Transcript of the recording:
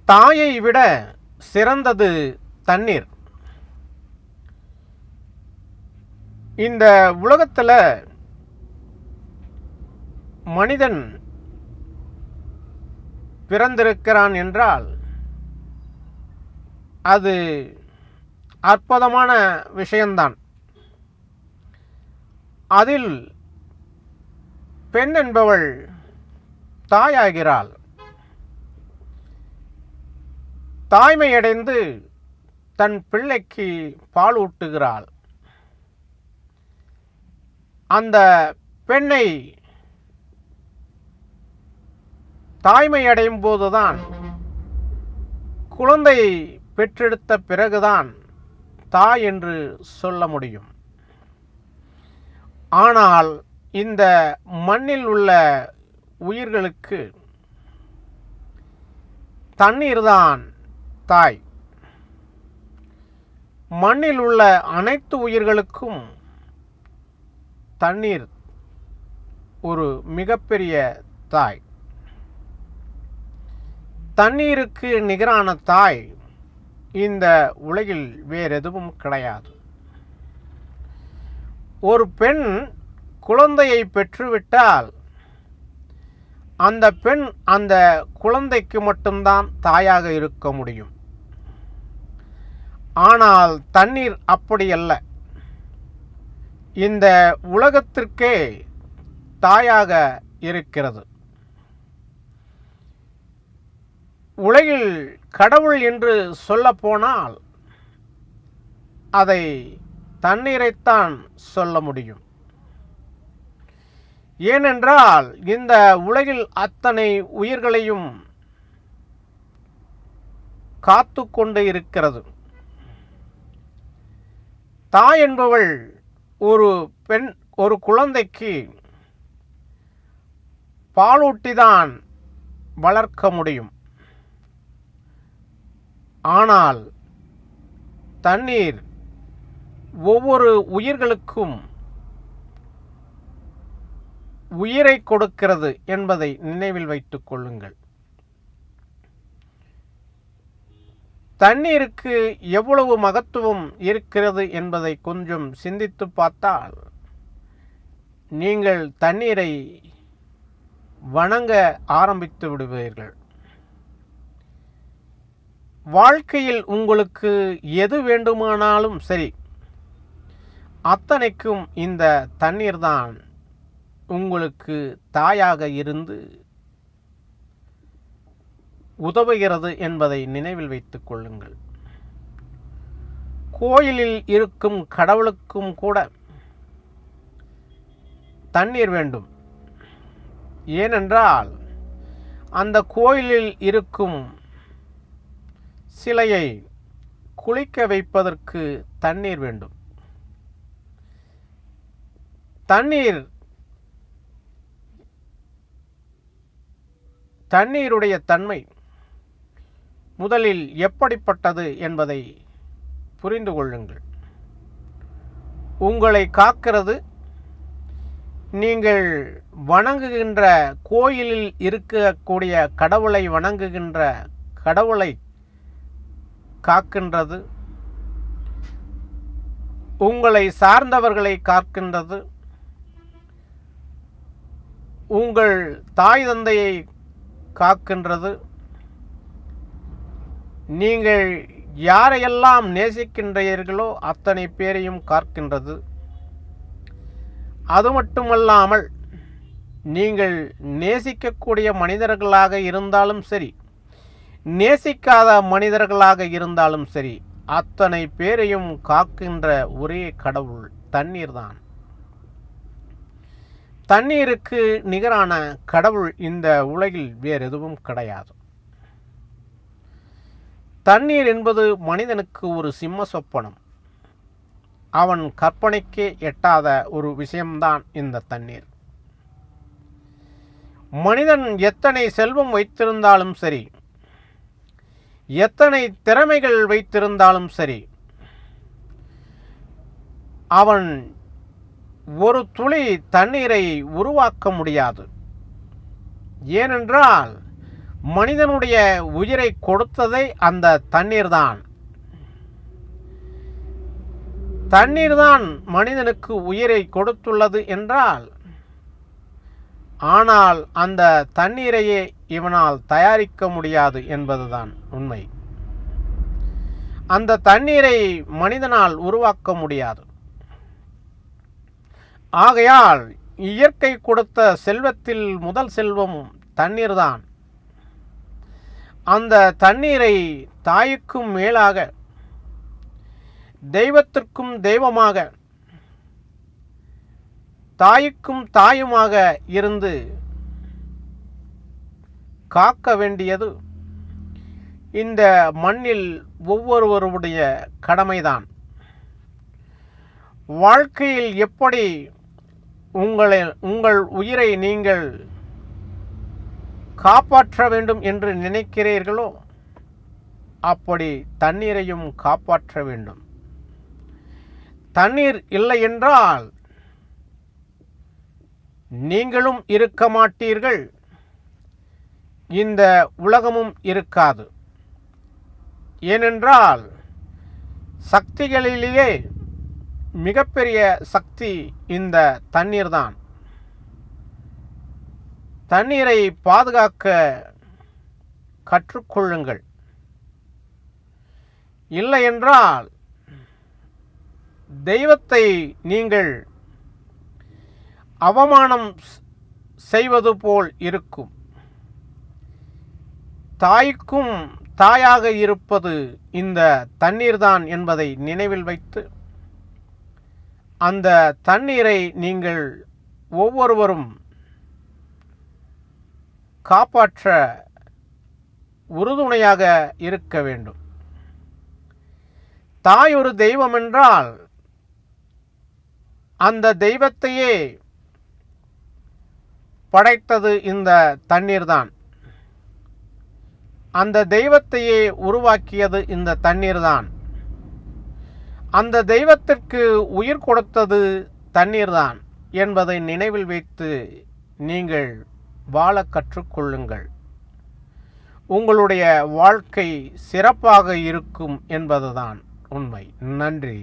தாயை விட சிறந்தது தண்ணீர். இந்த உலகத்தில் மனிதன் பிறந்திருக்கிறான் என்றால் அது அற்புதமான விஷயம்தான். அதில் பெண் என்பவள் தாயாகிறாள். தாய்மையடைந்து தன் பிள்ளைக்கு பால் ஊட்டுகிறாள். அந்த பெண்ணை தாய்மையடையும் போதுதான், குழந்தை பெற்றெடுத்த பிறகுதான் தாய் என்று சொல்ல முடியும். ஆனால் இந்த மண்ணில் உள்ள உயிர்களுக்கு தண்ணீர்தான் தாய். மண்ணில் உள்ள அனைத்து உயிர்களுக்கும் தண்ணீர் ஒரு மிகப்பெரிய தாய். தண்ணீருக்கு நிகரான தாய் இந்த உலகில் வேறெதுவும் கிடையாது. ஒரு பெண் குழந்தையை பெற்றுவிட்டால் அந்த பெண் அந்த குழந்தைக்கு மட்டும்தான் தாயாக இருக்க முடியும். ஆனால் தண்ணீர் அப்படியல்ல, இந்த உலகத்திற்கே தாயாக இருக்கிறது. உலகில் கடவுள் என்று சொல்லப்போனால் அதை தண்ணீரைத்தான் சொல்ல முடியும். ஏனென்றால் இந்த உலகில் அத்தனை உயிர்களையும் காத்து கொண்டு இருக்கிறது. தாய் என்பவள் ஒரு குழந்தைக்கு பாலூட்டிதான் வளர்க்க முடியும். ஆனால் தண்ணீர் ஒவ்வொரு உயிர்களுக்கும் உயிரை கொடுக்கிறது என்பதை நினைவில் வைத்துக் கொள்ளுங்கள். தண்ணீருக்கு எவ்வளவு மகத்துவம் இருக்கிறது என்பதை கொஞ்சம் சிந்தித்து பார்த்தால் நீங்கள் தண்ணீரை வணங்க ஆரம்பித்து விடுவீர்கள். வாழ்க்கையில் உங்களுக்கு எது வேண்டுமானாலும் சரி, அத்தனைக்கும் இந்த தண்ணீர் தான் உங்களுக்கு தாயாக இருந்து உதவுகிறது என்பதை நினைவில் வைத்துக் கொள்ளுங்கள். கோயிலில் இருக்கும் கடவுளுக்கும் கூட தண்ணீர் வேண்டும். ஏனென்றால் அந்த கோயிலில் இருக்கும் சிலையை குளிக்க வைப்பதற்கு தண்ணீர் வேண்டும். தண்ணீருடைய தன்மை முதலில் எப்படிப்பட்டது என்பதை புரிந்து கொள்ளுங்கள். உங்களை காக்கிறது, நீங்கள் வணங்குகின்ற கோயிலில் இருக்கக்கூடிய கடவுளை வணங்குகின்ற கடவுளை காக்கின்றது, உங்களை சார்ந்தவர்களை காக்கின்றது, உங்கள் தாய் தந்தையை காக்கின்றது, நீங்கள் யாரையெல்லாம் நேசிக்கின்றீர்களோ அத்தனை பேரையும் காக்கின்றது. அது மட்டுமல்லாமல் நீங்கள் நேசிக்கக்கூடிய மனிதர்களாக இருந்தாலும் சரி, நேசிக்காத மனிதர்களாக இருந்தாலும் சரி, அத்தனை பேரையும் காக்கின்ற ஒரே கடவுள் தண்ணீர் தான். தண்ணீருக்கு நிகரான கடவுள் இந்த உலகில் வேறு எதுவும் கிடையாது. தண்ணீர் என்பது மனிதனுக்கு ஒரு சிம்ம சொப்பனம். அவன் கற்பனைக்கே எட்டாத ஒரு விஷயம்தான் இந்த தண்ணீர். மனிதன் எத்தனை செல்வம் வைத்திருந்தாலும் சரி, எத்தனை திறமைகள் வைத்திருந்தாலும் சரி, அவன் ஒரு துளி தண்ணீரை உருவாக்க முடியாது. ஏனென்றால் மனிதனுடைய உயிரை கொடுத்ததே அந்த தண்ணீர்தான். தண்ணீர்தான் மனிதனுக்கு உயிரை கொடுத்துள்ளது என்றால், ஆனால் அந்த தண்ணீரையே இவனால் தயாரிக்க முடியாது என்பதுதான் உண்மை. அந்த தண்ணீரை மனிதனால் உருவாக்க முடியாது. ஆகையால் இயற்கை கொடுத்த செல்வத்தில் முதல் செல்வம் தண்ணீர்தான். அந்த தண்ணீரை தாய்க்கும் மேலாக, தெய்வத்திற்கும் தெய்வமாக, தாய்க்கும் தாயுமாக இருந்து காக்க வேண்டியது இந்த மண்ணில் ஒவ்வொருவருடைய கடமைதான். வாழ்க்கையில் எப்படி உங்கள் உயிரை நீங்கள் காப்பாற்ற வேண்டும் என்று நினைக்கிறீர்களோ, அப்படி தண்ணீரையும் காப்பாற்ற வேண்டும். தண்ணீர் இல்லை என்றால் நீங்களும் இருக்க மாட்டீர்கள், இந்த உலகமும் இருக்காது. ஏனென்றால் சக்திகளிலேயே மிகப்பெரிய சக்தி இந்த தண்ணீர்தான். தண்ணீரை பாதுகாக்க கற்றுக்கொள்ளுங்கள். இல்லை என்றால் தெய்வத்தை நீங்கள் அவமானம் செய்வது போல் இருக்கும். தாய்க்கும் தாயாக இருப்பது இந்த தண்ணீர்தான் என்பதை நினைவில் வைத்து, அந்த தண்ணீரை நீங்கள் ஒவ்வொருவரும் காப்பாற்ற உறுதுணையாக இருக்க வேண்டும். தாய் ஒரு தெய்வம் என்றால் அந்த தெய்வத்தையே படைத்தது இந்த தண்ணீர்தான். அந்த தெய்வத்தையே உருவாக்கியது இந்த தண்ணீர்தான். அந்த தெய்வத்திற்கு உயிர் கொடுத்தது தண்ணீர்தான் என்பதை நினைவில் வைத்து நீங்கள் வாழ கற்றுக்கொள்ளுங்கள். உங்களுடைய வாழ்க்கை சிறப்பாக இருக்கும் என்பதுதான் உண்மை. நன்றி.